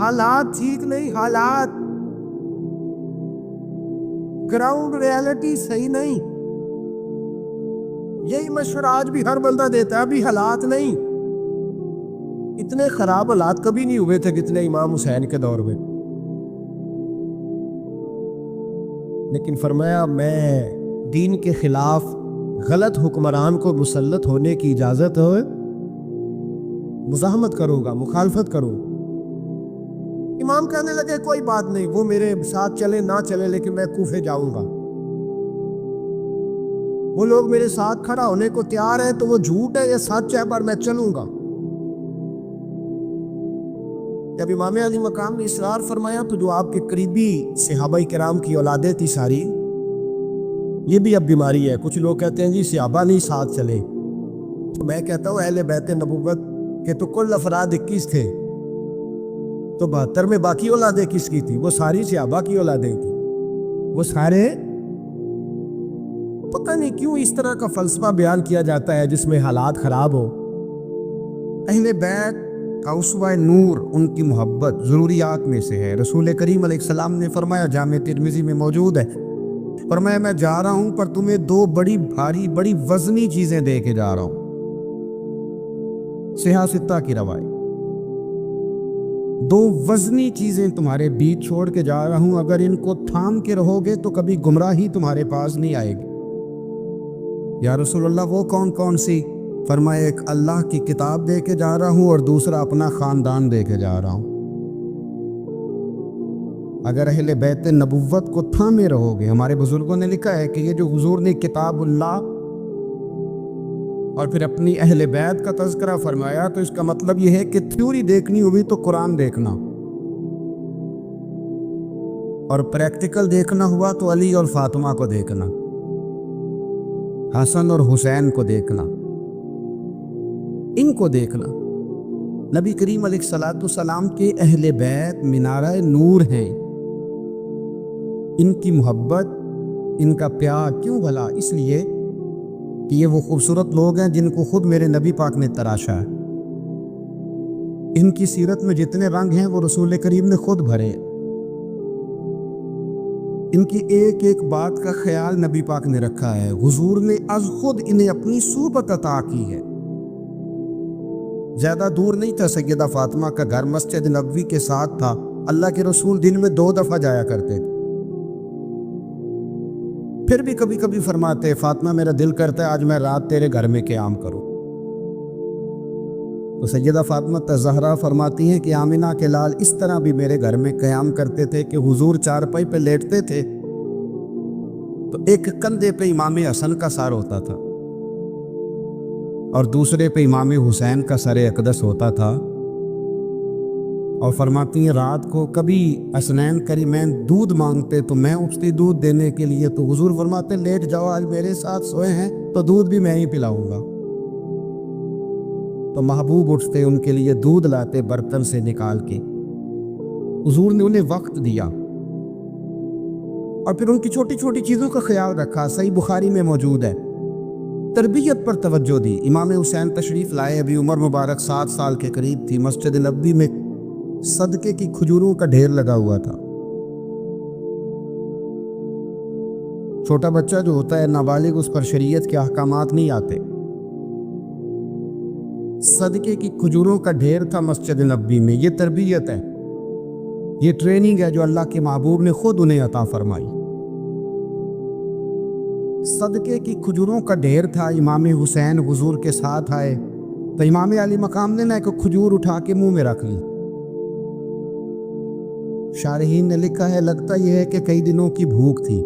حالات ٹھیک نہیں، حالات گراؤنڈ ریالٹی صحیح نہیں. یہی مشورہ آج بھی ہر بندہ دیتا ہے. ابھی حالات نہیں، اتنے خراب حالات کبھی نہیں ہوئے تھے جتنے امام حسین کے دور میں. لیکن فرمایا میں دین کے خلاف غلط حکمران کو مسلط ہونے کی اجازت ہو مزاحمت کروں گا، مخالفت کروں. امام کہنے لگے کوئی بات نہیں، وہ میرے ساتھ چلے نہ چلے لیکن میں کوفے جاؤں گا. وہ لوگ میرے ساتھ کھڑا ہونے کو تیار ہیں تو وہ جھوٹ ہے یا سچ ہے، پر میں چلوں گا. جب امام علی مقام نے اصرار فرمایا تو جو آپ کے قریبی صحابہ کرام کی اولادیں تھی ساری، یہ بھی اب بیماری ہے. کچھ لوگ کہتے ہیں جی صحابہ نہیں ساتھ چلے، تو میں کہتا ہوں اہل بیت نبوت کے تو کل افراد 21 تھے، تو 72 میں باقی اولادیں کس کی تھی؟ وہ ساری صحابہ کی اولادیں تھی. وہ سارے، پتہ نہیں کیوں اس طرح کا فلسفہ بیان کیا جاتا ہے جس میں حالات خراب ہو. اہل بیت کا اسوہ نور ان کی محبت ضروریات میں سے ہے. رسول کریم علیہ السلام نے فرمایا، جامع ترمذی میں موجود ہے، فرمایا میں جا رہا ہوں پر تمہیں 2 بڑی بھاری بڑی وزنی چیزیں دے کے جا رہا ہوں. صحیح 6 کی روایت. 2 وزنی چیزیں تمہارے بیچ چھوڑ کے جا رہا ہوں، اگر ان کو تھام کے رہو گے تو کبھی گمراہی تمہارے پاس نہیں آئے گی. یا رسول اللہ وہ کون کون سی؟ فرمایا ایک اللہ کی کتاب دے کے جا رہا ہوں اور دوسرا اپنا خاندان دے کے جا رہا ہوں. اگر اہل بیت نبوت کو تھامے رہو گے، ہمارے بزرگوں نے لکھا ہے کہ یہ جو حضور نے کتاب اللہ اور پھر اپنی اہل بیت کا تذکرہ فرمایا تو اس کا مطلب یہ ہے کہ تھیوری دیکھنی ہوئی تو قرآن دیکھنا، اور پریکٹیکل دیکھنا ہوا تو علی اور فاطمہ کو دیکھنا، حسن اور حسین کو دیکھنا، ان کو دیکھنا. نبی کریم علیہ الصلوۃ والسلام کے اہل بیت مینارہ نور ہیں. ان کی محبت، ان کا پیار کیوں بھلا؟ اس لیے کہ یہ وہ خوبصورت لوگ ہیں جن کو خود میرے نبی پاک نے تراشا ہے. ان کی سیرت میں جتنے رنگ ہیں وہ رسول کریم نے خود بھرے. ان کی ایک ایک بات کا خیال نبی پاک نے رکھا ہے. حضور نے از خود انہیں اپنی صحبت عطا کی ہے. زیادہ دور نہیں تھا سیدہ فاطمہ کا گھر، مسجد نبوی کے ساتھ تھا. اللہ کے رسول دن میں 2 دفعہ جایا کرتے تھے. پھر بھی کبھی کبھی فرماتے، فاطمہ میرا دل کرتا ہے آج میں رات تیرے گھر میں قیام کروں. تو سیدہ فاطمہ زہرا فرماتی ہیں کہ آمنہ کے لال اس طرح بھی میرے گھر میں قیام کرتے تھے کہ حضور چارپائی پہ لیٹتے تھے تو ایک کندھے پہ امام حسن کا سر ہوتا تھا اور دوسرے پہ امام حسین کا سر اقدس ہوتا تھا. اور فرماتی ہیں رات کو کبھی حسنین کریمین دودھ مانگتے تو میں اٹھتی دودھ دینے کے لیے، تو حضور فرماتے لیٹ جاؤ آج میرے ساتھ سوئے ہیں تو دودھ بھی میں ہی پلاؤں گا. تو محبوب اٹھتے ان کے لیے دودھ لاتے برتن سے نکال کے. حضور نے انہیں وقت دیا اور پھر ان کی چھوٹی چھوٹی چیزوں کا خیال رکھا. صحیح بخاری میں موجود ہے. تربیت پر توجہ دی. امام حسین تشریف لائے، ابھی عمر مبارک 7 سال کے قریب تھی. مسجد نبوی میں صدقے کی کھجوروں کا ڈھیر لگا ہوا تھا. چھوٹا بچہ جو ہوتا ہے نابالغ، اس پر شریعت کے احکامات نہیں آتے. صدقے کی کھجوروں کا ڈھیر تھا مسجد نبوی میں. یہ تربیت ہے، یہ ٹریننگ ہے جو اللہ کے محبوب نے خود انہیں عطا فرمائی. صدقے کی کھجوروں کا ڈھیر تھا. امام حسین حضور کے ساتھ آئے تو امام علی مقام نے ایک کھجور اٹھا کے منہ میں رکھ لی. شارحین نے لکھا ہے لگتا یہ ہے کہ کئی دنوں کی بھوک تھی،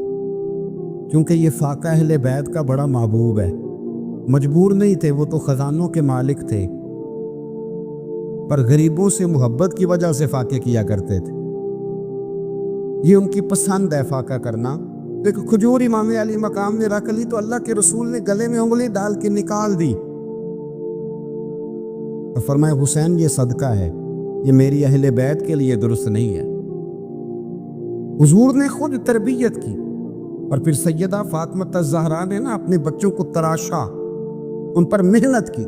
کیونکہ یہ فاقہ اہل بیت کا بڑا محبوب ہے. مجبور نہیں تھے، وہ تو خزانوں کے مالک تھے، پر غریبوں سے محبت کی وجہ سے فاقے کیا کرتے تھے. یہ ان کی پسند ہے فاقہ کرنا. ایک کھجور امام علی مقام نے رکھ لی تو اللہ کے رسول نے گلے میں انگلی ڈال کے نکال دی اور فرمایا حسین یہ صدقہ ہے، یہ میری اہل بیت کے لیے درست نہیں ہے. حضور نے خود تربیت کی. اور پھر سیدہ فاطمہ الزہرا نے اپنے بچوں کو تراشا، ان پر محنت کی.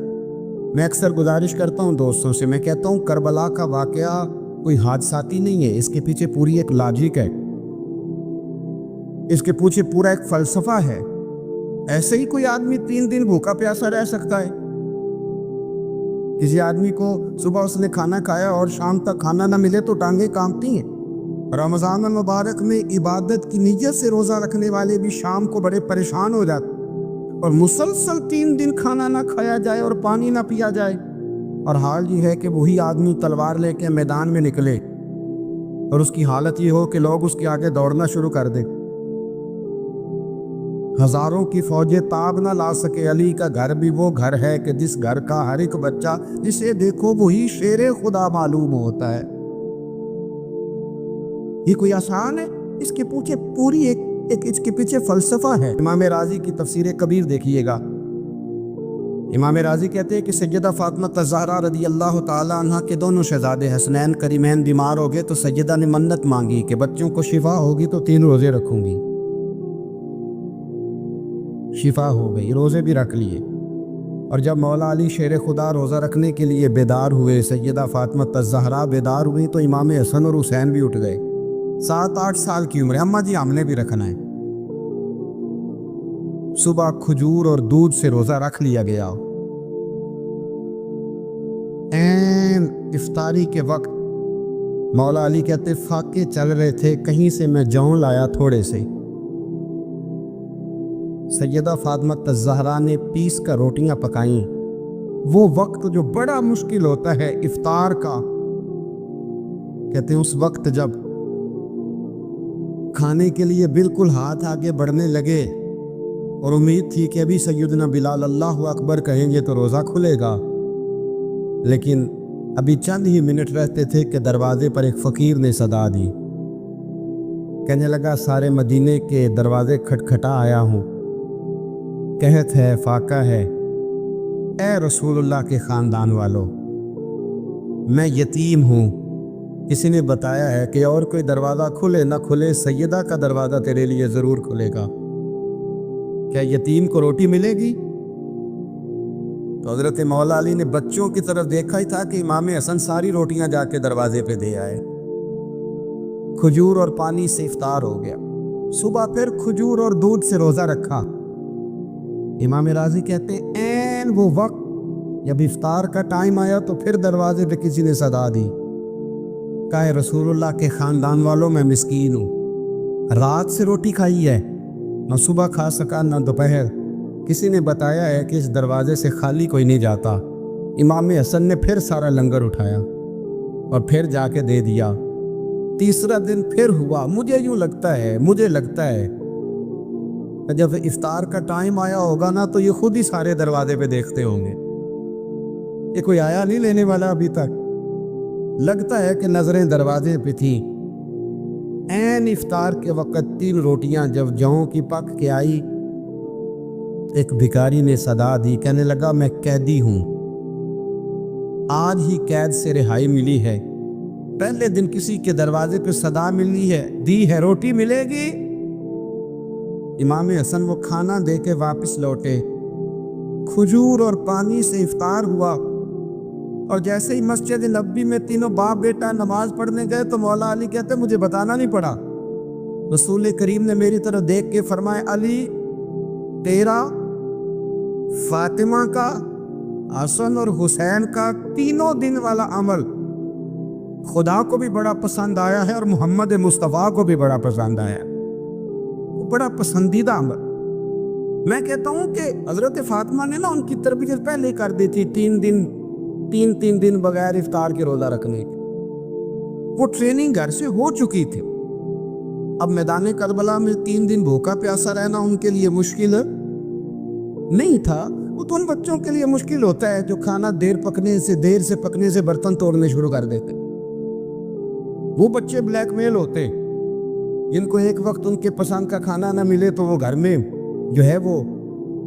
میں اکثر گزارش کرتا ہوں دوستوں سے، میں کہتا ہوں کربلا کا واقعہ کوئی حادثاتی نہیں ہے، اس کے پیچھے پوری ایک لاجک ہے، اس کے پیچھے پورا ایک فلسفہ ہے۔ ایسے ہی کوئی آدمی 3 دن بھوکا پیاسا رہ سکتا ہے؟ کسی آدمی کو صبح اس نے کھانا کھایا اور شام تک کھانا نہ ملے تو ٹانگیں کانپتی ہیں۔ رمضان المبارک میں عبادت کی نیت سے روزہ رکھنے والے بھی شام کو بڑے پریشان ہو جاتے، اور مسلسل 3 دن کھانا نہ کھایا جائے اور پانی نہ پیا جائے، اور حال یہ ہے کہ وہی آدمی تلوار لے کے میدان میں نکلے اور اس کی حالت یہ ہو کہ لوگ اس کے آگے دوڑنا شروع کر دیں۔ ہزاروں کی فوجیں تاب نہ لا سکے، علی کا گھر بھی وہ گھر ہے کہ جس گھر کا ہر ایک بچہ جسے دیکھو وہی شیر خدا معلوم ہوتا ہے۔ یہ کوئی آسان ہے؟ اس کے پیچھے پوری ایک اس کے پیچھے فلسفہ ہے۔ امام راضی کی تفسیر کبیر دیکھیے گا، امام راضی کہتے ہیں کہ سیدہ فاطمہ الزہرا رضی اللہ تعالی عنہ کے دونوں شہزادے حسنین کریمین بیمار ہو گئے تو سیدہ نے منت مانگی کہ بچوں کو شفا ہوگی تو 3 روزے رکھوں گی۔ شفا ہو گئی، روزے بھی رکھ لیے، اور جب مولا علی شیر خدا روزہ رکھنے کے لیے بیدار ہوئے، سیدہ فاطمہ الزہرا بیدار ہوئی تو امام حسن اور حسین بھی اٹھ گئے۔ 7-8 سال کی عمر، اماں جی ہم نے بھی رکھنا ہے۔ صبح کھجور اور دودھ سے روزہ رکھ لیا گیا۔ افطاری کے وقت مولا علی کہتے فاقے چل رہے تھے، کہیں سے میں جون لایا تھوڑے سے۔ سیدہ فاطمہ الزہرا نے پیس کر روٹیاں پکائیں۔ وہ وقت جو بڑا مشکل ہوتا ہے افطار کا، کہتے ہیں اس وقت جب کھانے کے لیے بالکل ہاتھ آگے بڑھنے لگے اور امید تھی کہ ابھی سیدنا بلال اللہ اکبر کہیں گے تو روزہ کھلے گا، لیکن ابھی چند ہی منٹ رہتے تھے کہ دروازے پر ایک فقیر نے صدا دی، کہنے لگا سارے مدینے کے دروازے کھٹکھٹا آیا ہوں، قحط ہے، فاقہ ہے، اے رسول اللہ کے خاندان والوں، میں یتیم ہوں، کسی نے بتایا ہے کہ اور کوئی دروازہ کھلے نہ کھلے سیدہ کا دروازہ تیرے لیے ضرور کھلے گا، کیا یتیم کو روٹی ملے گی؟ تو حضرت مولا علی نے بچوں کی طرف دیکھا ہی تھا کہ امام حسن ساری روٹیاں جا کے دروازے پہ دے آئے۔ کھجور اور پانی سے افطار ہو گیا، صبح پھر کھجور اور دودھ سے روزہ رکھا۔ امام راضی کہتے ہیں این وہ وقت جب افطار کا ٹائم آیا تو پھر دروازے پہ کسی نے صدا دی، کہا رسول اللہ کے خاندان والوں میں مسکین ہوں، رات سے روٹی کھائی ہے، نہ صبح کھا سکا نہ دوپہر، کسی نے بتایا ہے کہ اس دروازے سے خالی کوئی نہیں جاتا۔ امام حسن نے پھر سارا لنگر اٹھایا اور پھر جا کے دے دیا۔ تیسرا دن پھر ہوا، مجھے لگتا ہے جب افطار کا ٹائم آیا ہوگا نا تو یہ خود ہی سارے دروازے پہ دیکھتے ہوں گے، یہ کوئی آیا نہیں لینے والا ابھی تک، لگتا ہے کہ نظریں دروازے پہ تھیں۔ این افطار کے وقت 3 روٹیاں جب جوں کی پک کے آئی، ایک بھکاری نے صدا دی، کہنے لگا میں قیدی ہوں، آج ہی قید سے رہائی ملی ہے، پہلے دن کسی کے دروازے پہ صدا ملی ہے، دی ہے روٹی ملے گی؟ امام حسن وہ کھانا دے کے واپس لوٹے، کھجور اور پانی سے افطار ہوا، اور جیسے ہی مسجد نبوی میں تینوں باپ بیٹا نماز پڑھنے گئے تو مولا علی کہتے مجھے بتانا نہیں پڑا، رسول کریم نے میری طرف دیکھ کے فرمایا علی تیرا، فاطمہ کا، حسن اور حسین کا 3 دن والا عمل خدا کو بھی بڑا پسند آیا ہے اور محمد مصطفیٰ کو بھی بڑا پسند آیا ہے، بڑا پسندیدہ عمل۔ میں کہتا ہوں کہ حضرت فاطمہ نے نا ان کی تربیت پہلے کر دی تھی، 3 دن بغیر افطار کے روزہ رکھنے کی، وہ ٹریننگ گھر سے ہو چکی تھی۔ اب میدان کربلا میں 3 دن بھوکا پیاسا رہنا ان کے لیے مشکل نہیں تھا، وہ تو ان بچوں کے لیے مشکل ہوتا ہے جو کھانا دیر سے پکنے سے برتن توڑنے شروع کر دیتے، وہ بچے بلیک میل ہوتے جن کو ایک وقت ان کے پسند کا کھانا نہ ملے تو وہ گھر میں جو ہے وہ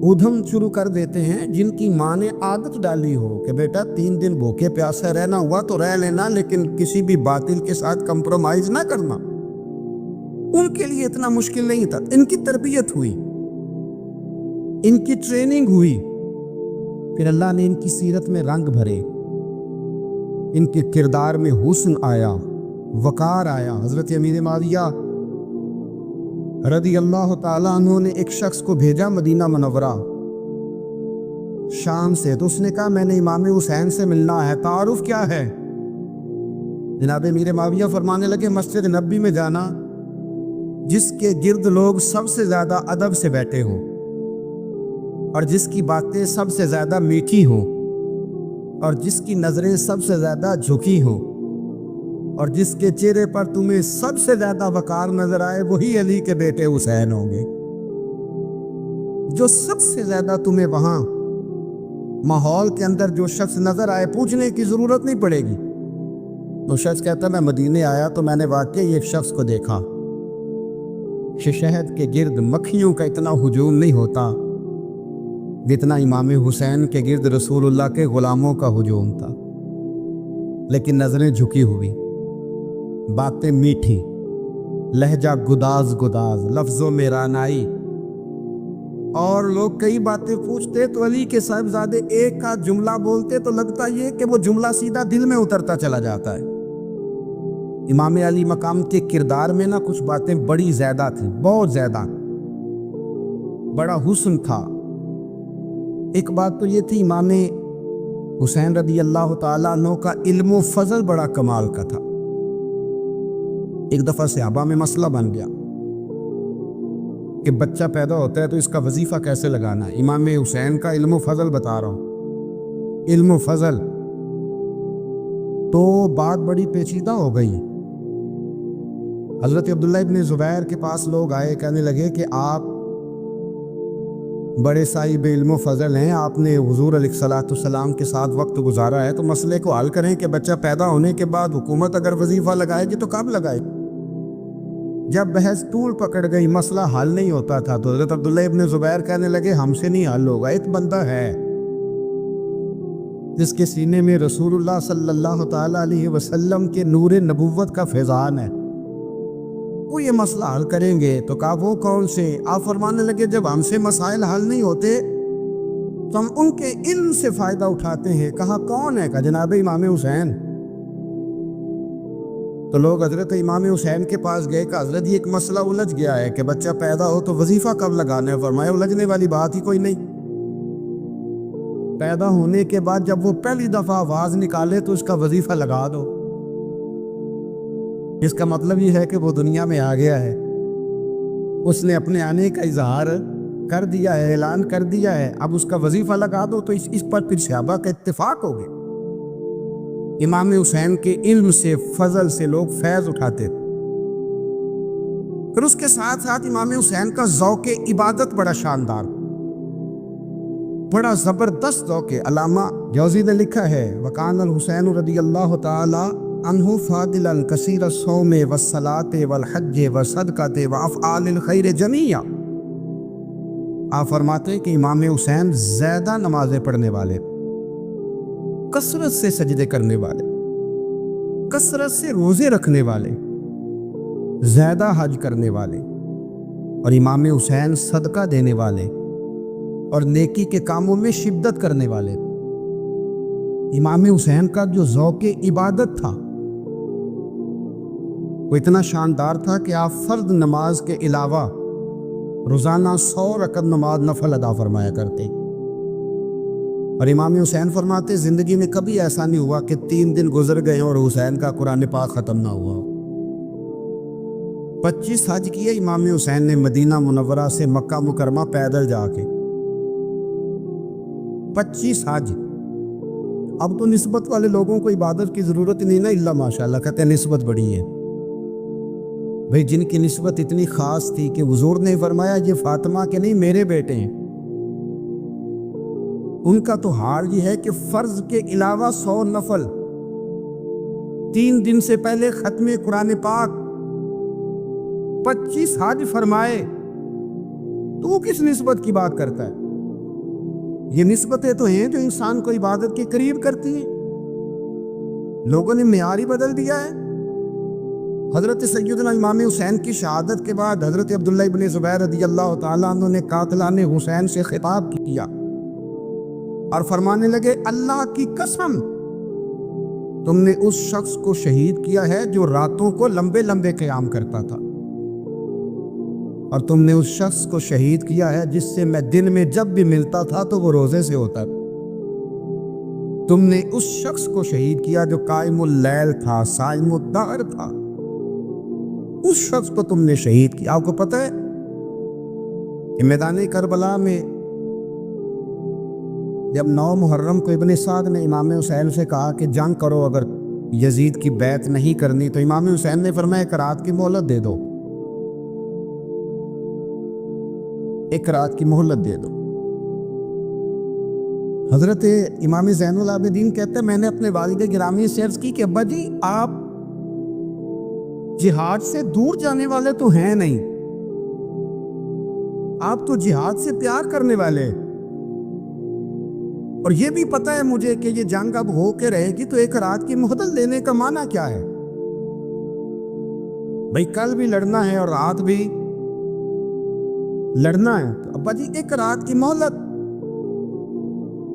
ادھم شروع کر دیتے ہیں، جن کی ماں نے عادت ڈالی ہو کہ بیٹا 3 دن بھوکے پیاسے رہنا ہوا تو رہ لینا، لیکن کسی بھی باطل کے ساتھ کمپرومائز نہ کرنا، ان کے لیے اتنا مشکل نہیں تھا۔ ان کی تربیت ہوئی، ان کی ٹریننگ ہوئی، پھر اللہ نے ان کی سیرت میں رنگ بھرے، ان کے کردار میں حسن آیا، وقار آیا. حضرت امیر معاویہ رضی اللہ تعالیٰ عنہ نے ایک شخص کو بھیجا مدینہ منورہ شام سے. تو اس نے کہا میں نے امام حسین سے ملنا ہے, تعارف کیا ہے؟ جناب امیر معاویہ فرمانے لگے مسجد نبوی میں جانا جس کے گرد لوگ سب سے زیادہ ادب سے بیٹھے ہوں اور جس کی باتیں سب سے زیادہ میٹھی ہوں اور جس کی نظریں سب سے زیادہ جھکی ہوں اور جس کے چہرے پر تمہیں سب سے زیادہ وقار نظر آئے وہی علی کے بیٹے حسین ہوں گے. جو سب سے زیادہ تمہیں وہاں ماحول کے اندر جو شخص نظر آئے پوچھنے کی ضرورت نہیں پڑے گی. تو شخص کہتا میں مدینے آیا تو میں نے واقعی ایک شخص کو دیکھا کہ شہد کے گرد مکھیوں کا اتنا ہجوم نہیں ہوتا جتنا امام حسین کے گرد رسول اللہ کے غلاموں کا ہجوم تھا, لیکن نظریں جھکی ہوئی, باتیں میٹھی, لہجہ گداز گداز, لفظوں میں رانائی, اور لوگ کئی باتیں پوچھتے تو علی کے صاحبزادے ایک کا جملہ بولتے تو لگتا یہ کہ وہ جملہ سیدھا دل میں اترتا چلا جاتا ہے. امام علی مقام کے کردار میں نا کچھ باتیں بڑی زیادہ تھیں, بہت زیادہ, بڑا حسن تھا. ایک بات تو یہ تھی امام حسین رضی اللہ تعالیٰ عنہ کا علم و فضل بڑا کمال کا تھا. ایک دفعہ صحابہ میں مسئلہ بن گیا کہ بچہ پیدا ہوتا ہے تو اس کا وظیفہ کیسے لگانا ہے. امام حسین کا علم و فضل بتا رہا ہوں, علم و فضل. تو بات بڑی پیچیدہ ہو گئی. حضرت عبداللہ ابن زبیر کے پاس لوگ آئے, کہنے لگے کہ آپ بڑے صاحب علم و فضل ہیں, آپ نے حضور علیہ الصلوۃ والسلام کے ساتھ وقت گزارا ہے, تو مسئلے کو حل کریں کہ بچہ پیدا ہونے کے بعد حکومت اگر وظیفہ لگائے گی تو کب لگائے گی. جب بحث طول پکڑ گئی, مسئلہ حل نہیں ہوتا تھا, تو حضرت عبداللہ ابن زبیر کہنے لگے ہم سے نہیں حل ہوگا. ایک بندہ ہے جس کے سینے میں رسول اللہ صلی اللہ تعالیٰ علیہ وسلم کے نور نبوت کا فیضان ہے, وہ یہ مسئلہ حل کریں گے. تو کہا وہ کون سے؟ آپ فرمانے لگے جب ہم سے مسائل حل نہیں ہوتے تو ہم ان کے علم سے فائدہ اٹھاتے ہیں. کہا کون ہے؟ کہا جناب امام حسین. تو لوگ حضرت امام حسین کے پاس گئے کہ حضرت یہ ایک مسئلہ الجھ گیا ہے کہ بچہ پیدا ہو تو وظیفہ کب لگانا ہے. فرمایا الجھنے والی بات ہی کوئی نہیں, پیدا ہونے کے بعد جب وہ پہلی دفعہ آواز نکالے تو اس کا وظیفہ لگا دو. اس کا مطلب یہ ہے کہ وہ دنیا میں آ گیا ہے, اس نے اپنے آنے کا اظہار کر دیا ہے, اعلان کر دیا ہے, اب اس کا وظیفہ لگا دو. تو اس پر پھر صحابہ کا اتفاق ہو گیا. امام حسین کے علم سے, فضل سے لوگ فیض اٹھاتے تھے. پھر اس کے ساتھ ساتھ امام حسین کا ذوق عبادت بڑا شاندار, بڑا زبردست ذوق. علامہ جوزی نے لکھا ہے وکان الحسین رضی اللہ تعالی عنہ فاضلا کثیر الصوم والصلاۃ والحج والصدقۃ وافعال الخیر جمیعا. آپ فرماتے ہیں کہ امام حسین زیادہ نمازیں پڑھنے والے, کثرت سے سجدے کرنے والے, کثرت سے روزے رکھنے والے, زیادہ حج کرنے والے, اور امام حسین صدقہ دینے والے اور نیکی کے کاموں میں شدت کرنے والے. امام حسین کا جو ذوق عبادت تھا وہ اتنا شاندار تھا کہ آپ فرض نماز کے علاوہ روزانہ 100 رکعت نماز نفل ادا فرمایا کرتے. اور امام حسین فرماتے زندگی میں کبھی ایسا نہیں ہوا کہ 3 دن گزر گئے اور حسین کا قرآن پاک ختم نہ ہوا. 25 حج کیے امام حسین نے مدینہ منورہ سے مکہ مکرمہ پیدل جا کے, 25 حج. اب تو نسبت والے لوگوں کو عبادت کی ضرورت نہیں نا, اللہ ماشاءاللہ کہتے ہیں نسبت بڑی ہے. بھئی جن کی نسبت اتنی خاص تھی کہ حضور نے فرمایا یہ فاطمہ کے نہیں میرے بیٹے ہیں, ان کا تو حال یہ ہے کہ فرض کے علاوہ 100 نفل, 3 دن سے پہلے ختم قرآن پاک, 25 حج فرمائے. تو کس نسبت کی بات کرتا ہے؟ یہ نسبتیں تو ہیں جو انسان کو عبادت کے قریب کرتی ہیں. لوگوں نے معیار ہی بدل دیا ہے. حضرت سیدنا امام حسین کی شہادت کے بعد حضرت عبداللہ ابن زبیر رضی اللہ تعالیٰ عنہ نے قاتلان حسین سے خطاب کیا اور فرمانے لگے اللہ کی قسم تم نے اس شخص کو شہید کیا ہے جو راتوں کو لمبے لمبے قیام کرتا تھا، اور تم نے اس شخص کو شہید کیا ہے جس سے میں دن میں جب بھی ملتا تھا تو وہ روزے سے ہوتا تھا۔ تم نے اس شخص کو شہید کیا جو قائم اللیل تھا، صائم الدہر تھا، اس شخص کو تم نے شہید کیا۔ آپ کو پتہ ہے کہ میدان کربلا میں جب 9 محرم کو ابن سعد نے امام حسین سے کہا کہ جنگ کرو، اگر یزید کی بیعت نہیں کرنی تو امام حسین نے فرمایا ایک رات کی مہلت دے دو، ایک رات کی مہلت دے دو۔ حضرت امام زین العابدین کہتے ہیں میں نے اپنے والد گرامی سے عرض کی کہ ابا جی آپ جہاد سے دور جانے والے تو ہیں نہیں، آپ تو جہاد سے پیار کرنے والے، اور یہ بھی پتہ ہے مجھے کہ یہ جنگ اب ہو کے رہے گی، تو ایک رات کی مہلت لینے کا معنی کیا ہے؟ بھئی کل بھی لڑنا ہے اور رات بھی لڑنا ہے، تو ابا جی ایک رات کی مہلت۔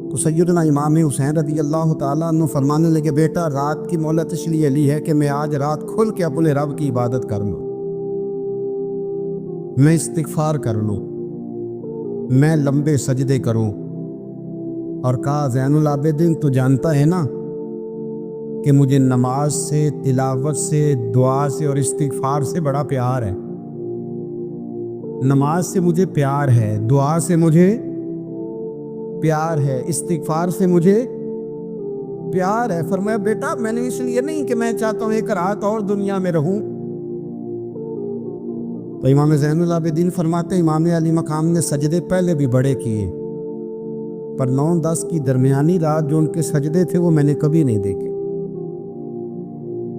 تو سیدنا امام حسین رضی اللہ تعالیٰ عنہ فرمانے لگے بیٹا رات کی مہلت اس لیے لی ہے کہ میں آج رات کھل کے اپنے رب کی عبادت کر لوں، میں استغفار کر لوں، میں لمبے سجدے کروں۔ اور کہا زین العابدین تو جانتا ہے نا کہ مجھے نماز سے، تلاوت سے، دعا سے اور استغفار سے بڑا پیار ہے، نماز سے مجھے پیار ہے، دعا سے مجھے پیار ہے، استغفار سے مجھے پیار ہے۔ فرمایا بیٹا میں نے اس لیے نہیں کہ میں چاہتا ہوں ایک رات اور دنیا میں رہوں۔ تو امام زین العابدین فرماتے ہیں امام علی مقام نے سجدے پہلے بھی بڑے کیے، پر 9-10 کی درمیانی رات جو ان کے سجدے تھے وہ میں نے کبھی نہیں دیکھے۔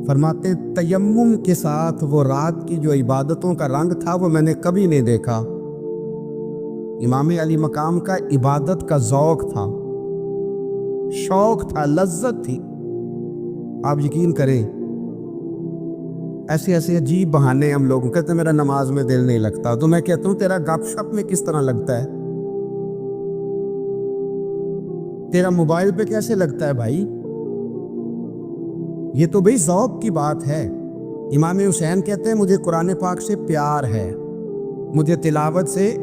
فرماتے ہیں تیمم کے ساتھ وہ رات کی جو عبادتوں کا رنگ تھا وہ میں نے کبھی نہیں دیکھا۔ امام علی مقام کا عبادت کا ذوق تھا، شوق تھا، لذت تھی۔ آپ یقین کریں ایسے ایسے عجیب بہانے ہم لوگوں کہتے ہیں میرا نماز میں دل نہیں لگتا، تو میں کہتا ہوں تیرا گپ شپ میں کس طرح لگتا ہے، تیرا موبائل پہ کیسے لگتا ہے بھائی؟ یہ تو بھئی ذوق کی بات ہے۔ امام حسین کہتے ہیں مجھے قرآن پاک سے پیار ہے، مجھے تلاوت سے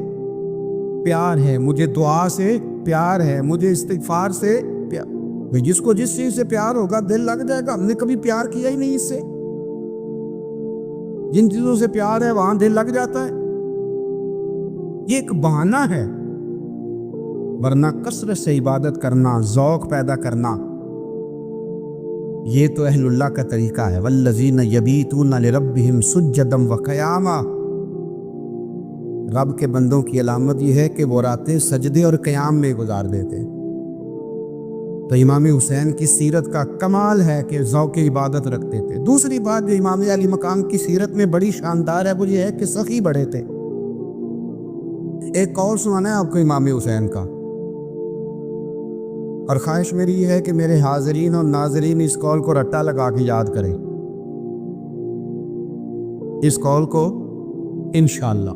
پیار ہے، مجھے دعا سے پیار ہے، مجھے استغفار سے پیار۔ جس کو جس چیز سے پیار ہوگا دل لگ جائے گا۔ ہم نے کبھی پیار کیا ہی نہیں اس سے، جن چیزوں سے پیار ہے وہاں دل لگ جاتا ہے۔ یہ ایک بہانہ ہے، ورنہ کثرت سے عبادت کرنا، ذوق پیدا کرنا، یہ تو اہل اللہ کا طریقہ ہے۔ والذین یبیتون لربہم سجدا وقیاما، رب کے بندوں کی علامت یہ ہے کہ وہ راتیں سجدے اور قیام میں گزار دیتے۔ تو امام حسین کی سیرت کا کمال ہے کہ ذوق عبادت رکھتے تھے۔ دوسری بات جو امام علی مقام کی سیرت میں بڑی شاندار ہے وہ یہ ہے کہ سخی بڑے تھے۔ ایک قول سنانا ہے آپ کو امام حسین کا، اور خواہش میری یہ ہے کہ میرے حاضرین اور ناظرین اس قول کو رٹا لگا کے یاد کریں، اس قول کو انشاءاللہ۔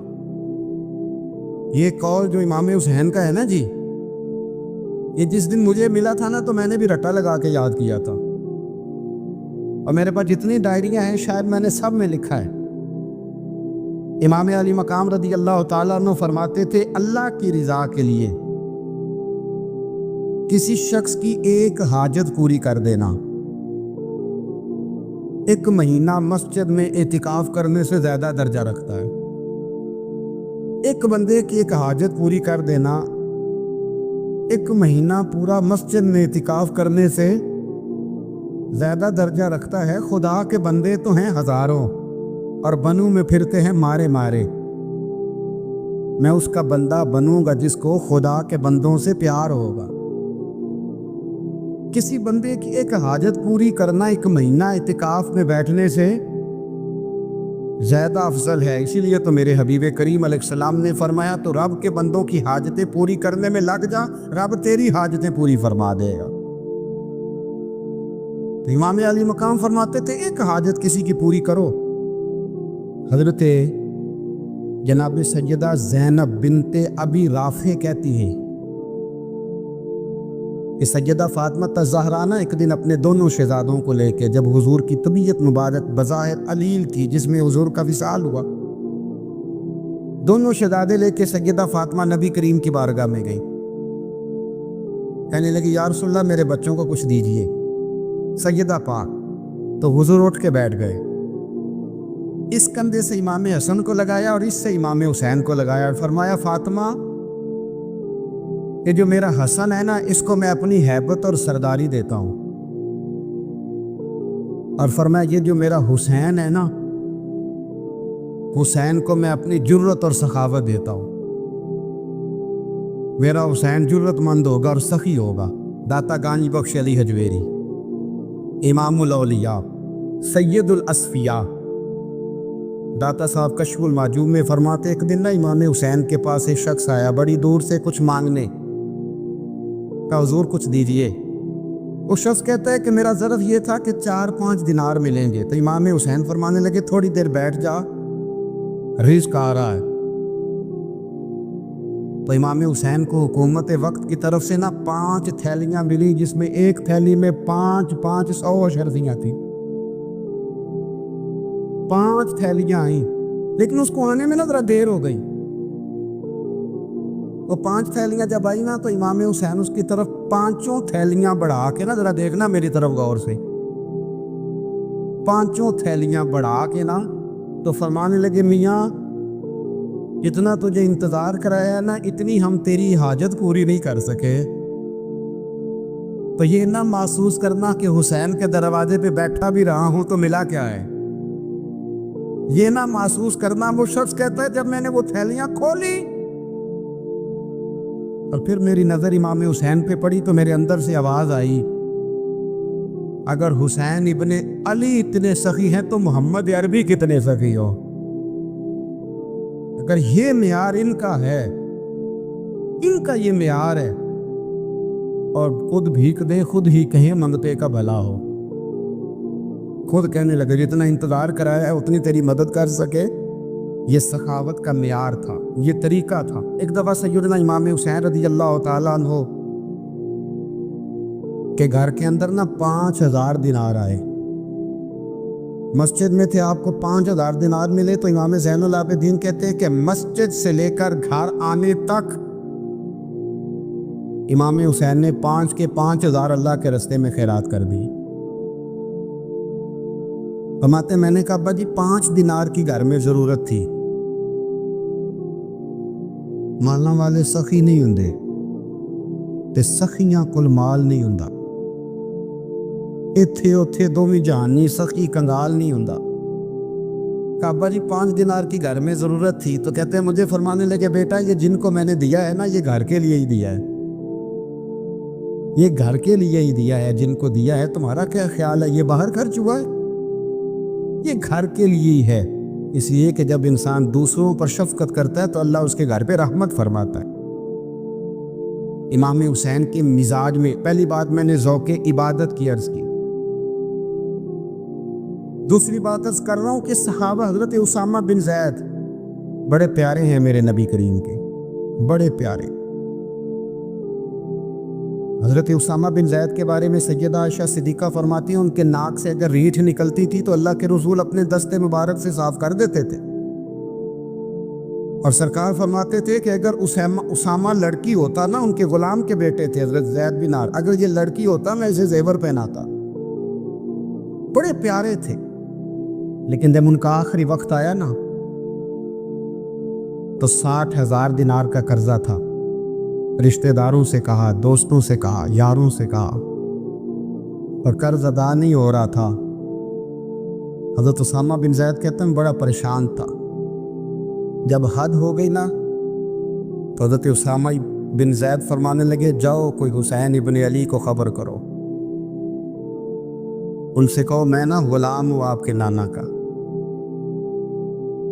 یہ قول جو امام حسین کا ہے نا جی، یہ جس دن مجھے ملا تھا نا تو میں نے بھی رٹا لگا کے یاد کیا تھا، اور میرے پاس جتنی ڈائریاں ہیں شاید میں نے سب میں لکھا ہے۔ امام علی مقام رضی اللہ تعالیٰ عنہ فرماتے تھے اللہ کی رضا کے لیے کسی شخص کی ایک حاجت پوری کر دینا 1 مہینہ مسجد میں اعتکاف کرنے سے زیادہ درجہ رکھتا ہے۔ ایک بندے کی ایک حاجت پوری کر دینا 1 مہینہ پورا مسجد میں اعتکاف کرنے سے زیادہ درجہ رکھتا ہے۔ خدا کے بندے تو ہیں ہزاروں اور بنوں میں پھرتے ہیں مارے مارے، میں اس کا بندہ بنوں گا جس کو خدا کے بندوں سے پیار ہوگا۔ کسی بندے کی ایک حاجت پوری کرنا 1 مہینہ اعتکاف میں بیٹھنے سے زیادہ افضل ہے۔ اسی لیے تو میرے حبیب کریم علیہ السلام نے فرمایا تو رب کے بندوں کی حاجتیں پوری کرنے میں لگ جا، رب تیری حاجتیں پوری فرما دے گا۔ تو امام علی مقام فرماتے تھے ایک حاجت کسی کی پوری کرو۔ حضرت جناب سیدہ زینب بنت ابی رافع کہتی ہیں کہ سیدہ فاطمہ الزہرا نا ایک دن اپنے دونوں شہزادوں کو لے کے، جب حضور کی طبیعت مبارک بظاہر علیل تھی جس میں حضور کا وصال ہوا، دونوں شہزادے لے کے سیدہ فاطمہ نبی کریم کی بارگاہ میں گئی، کہنے لگی یا رسول اللہ میرے بچوں کو کچھ دیجئے۔ سیدہ پاک تو حضور اٹھ کے بیٹھ گئے، اس کندھے سے امام حسن کو لگایا اور اس سے امام حسین کو لگایا، اور فرمایا فاطمہ یہ جو میرا حسن ہے نا، اس کو میں اپنی ہیبت اور سرداری دیتا ہوں، اور فرمایا یہ جو میرا حسین ہے نا، حسین کو میں اپنی جرت اور سخاوت دیتا ہوں۔ میرا حسین جرت مند ہوگا اور سخی ہوگا۔ داتا گانج بخش علی حجویری، امام الاولیاء، سید الاصفیاء، داتا صاحب کشف المعجوب میں فرماتے ایک دن نا امام حسین کے پاس ایک شخص آیا بڑی دور سے کچھ مانگنے، کہا حضور کچھ دیجئے۔ وہ شخص کہتا ہے کہ میرا ظرف یہ تھا کہ 4-5 دینار ملیں گے، تو امام حسین فرمانے لگے تھوڑی دیر بیٹھ جا، رزق آ رہا ہے۔ تو امام حسین کو حکومت وقت کی طرف سے نا 5 تھیلیاں ملی، جس میں ایک تھیلی میں 500 اشرفیاں تھیں، 5 تھیلیاں آئیں، لیکن اس کو آنے میں نا ذرا دیر ہو گئی۔ وہ 5 تھیلیاں جب آئی نا تو امام حسین اس کی طرف 5 تھیلیاں بڑھا کے نا، ذرا دیکھنا میری طرف غور سے، 5 تھیلیاں بڑھا کے نا تو فرمانے لگے میاں جتنا تجھے انتظار کرایا ہے نا، اتنی ہم تیری حاجت پوری نہیں کر سکے، تو یہ نہ محسوس کرنا کہ حسین کے دروازے پہ بیٹھا بھی رہا ہوں تو ملا کیا ہے، یہ نہ محسوس کرنا۔ وہ شخص کہتا ہے جب میں نے وہ تھیلیاں کھولی اور پھر میری نظر امام حسین پہ پڑی تو میرے اندر سے آواز آئی اگر حسین ابن علی اتنے سخی ہیں تو محمد عربی کتنے سخی ہو۔ اگر یہ معیار ان کا ہے، ان کا یہ معیار ہے، اور خود بھیک دے خود ہی کہیں منگتے کا بھلا ہو، خود کہنے لگے جتنا انتظار کرایا ہے اتنی تیری مدد کر سکے، یہ سخاوت کا معیار تھا، یہ طریقہ تھا۔ ایک دفعہ سیدنا امام حسین رضی اللہ تعالیٰ عنہ کے گھر کے اندر نا 5000 دینار آئے، مسجد میں تھے، آپ کو 5000 دینار ملے تو امام زین العابدین کہتے ہیں کہ مسجد سے لے کر گھر آنے تک امام حسین نے 5 کے 5000 اللہ کے راستے میں خیرات کر دی۔ فرماتے میں نے کہا ابا جی 5 دینار کی گھر میں ضرورت تھی، مالنا والے سخی نہیں ہوندے تے سخیاں کل مال نہیں ہوندا، ایتھے اوتھے دوویں جہانی سخی کنگال نہیں ہوندا۔ کہا ابا جی 5 دینار کی گھر میں ضرورت تھی، تو کہتے ہیں مجھے فرمانے لگے بیٹا یہ جن کو میں نے دیا ہے نا، یہ گھر کے لیے ہی دیا ہے، یہ گھر کے لیے ہی دیا ہے، جن کو دیا ہے تمہارا کیا خیال ہے یہ باہر خرچ ہوا ہے؟ یہ گھر کے لیے ہی ہے، اس لیے کہ جب انسان دوسروں پر شفقت کرتا ہے تو اللہ اس کے گھر پہ رحمت فرماتا ہے۔ امام حسین کے مزاج میں پہلی بات میں نے ذوق عبادت کی عرض کی، دوسری بات عرض کر رہا ہوں کہ صحابہ حضرت اسامہ بن زید بڑے پیارے ہیں میرے نبی کریم کے، بڑے پیارے۔ حضرت اسامہ بن زید کے بارے میں سیدہ عائشہ صدیقہ فرماتی ہیں ان کے ناک سے اگر ریٹھ نکلتی تھی تو اللہ کے رسول اپنے دستے مبارک سے صاف کر دیتے تھے، اور سرکار فرماتے تھے کہ اگر اسامہ لڑکی ہوتا نا، ان کے غلام کے بیٹے تھے حضرت زید بن عار، اگر یہ لڑکی ہوتا میں اسے زیور پہناتا۔ بڑے پیارے تھے، لیکن جب ان کا آخری وقت آیا نا تو 60,000 دینار کا قرضہ تھا، رشتہ داروں سے کہا، دوستوں سے کہا، یاروں سے کہا، اور قرض ادا نہیں ہو رہا تھا۔ حضرت اسامہ بن زید کہتے ہیں بڑا پریشان تھا، جب حد ہو گئی نا تو حضرت اسامہ بن زید فرمانے لگے جاؤ کوئی حسین ابن علی کو خبر کرو، ان سے کہو میں نا غلام ہوں آپ کے نانا کا،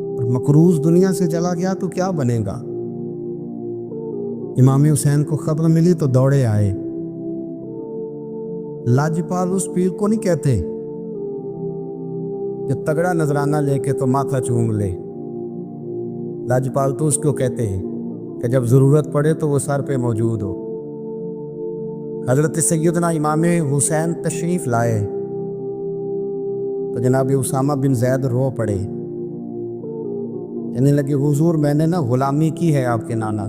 اور مقروض دنیا سے چلا گیا تو کیا بنے گا۔ امام حسین کو خبر ملی تو دوڑے آئے۔ لاجپال اس پیر کو نہیں کہتے کہ تگڑا نذرانہ لے کے تو ماتھا چوم لے، لاجپال تو اس کو کہتے ہیں کہ جب ضرورت پڑے تو وہ سر پہ موجود ہو۔ حضرت سیدنا امام حسین تشریف لائے تو جناب اسامہ بن زید رو پڑے، کہنے لگے حضور میں نے نا غلامی کی ہے آپ کے نانا،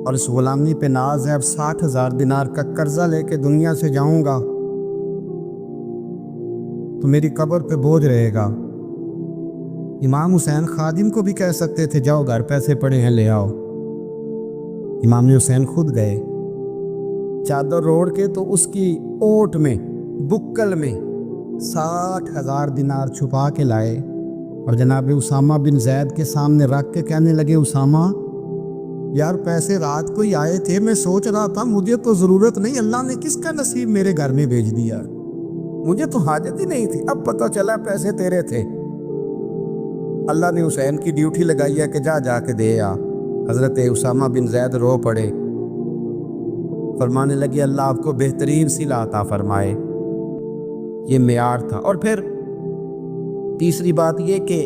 اور اس غلامی پہ ناز ہے، اب 60,000 دینار کا قرضہ لے کے دنیا سے جاؤں گا تو میری قبر پہ بوجھ رہے گا۔ امام حسین خادم کو بھی کہہ سکتے تھے جاؤ گھر پیسے پڑے ہیں لے آؤ، امام حسین خود گئے، چادر روڑ کے تو اس کی اوٹ میں بکل میں 60,000 دینار چھپا کے لائے اور جناب اسامہ بن زید کے سامنے رکھ کے کہنے لگے اسامہ یار پیسے رات کو ہی آئے تھے، میں سوچ رہا تھا مجھے تو ضرورت نہیں، اللہ نے کس کا نصیب میرے گھر میں بھیج دیا، مجھے تو حاجت ہی نہیں تھی، اب پتہ چلا پیسے تیرے تھے، اللہ نے حسین کی ڈیوٹی لگائی ہے کہ جا کے دے آ۔ حضرت اسامہ بن زید رو پڑے، فرمانے لگے اللہ آپ کو بہترین صلہ عطا فرمائے، یہ معیار تھا۔ اور پھر تیسری بات یہ کہ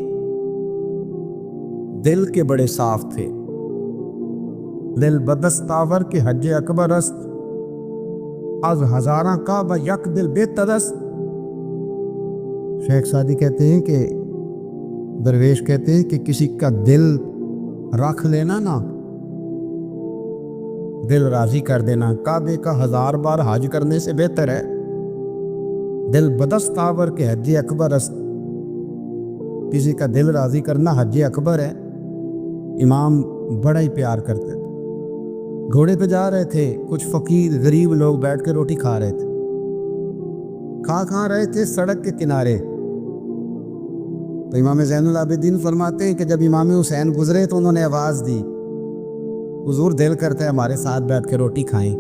دل کے بڑے صاف تھے، دل بدستاور کے حج اکبر است، از ہزاراں کعبہ یک دل بہتر است۔ شیخ سعدی کہتے ہیں کہ درویش کہتے ہیں کہ کسی کا دل رکھ لینا نا، دل راضی کر دینا کعبے کا 1000 بار حج کرنے سے بہتر ہے۔ دل بدستاور کے حج اکبر است، کسی کا دل راضی کرنا حج اکبر ہے۔ امام بڑا ہی پیار کرتے تھے، گھوڑے پہ جا رہے تھے، کچھ فقیر غریب لوگ بیٹھ کے روٹی کھا رہے تھے، کھا رہے تھے سڑک کے کنارے، تو امام زین العابدین فرماتے ہیں کہ جب امام حسین گزرے تو انہوں نے آواز دی حضور دل کرتا ہے ہمارے ساتھ بیٹھ کے روٹی کھائیں۔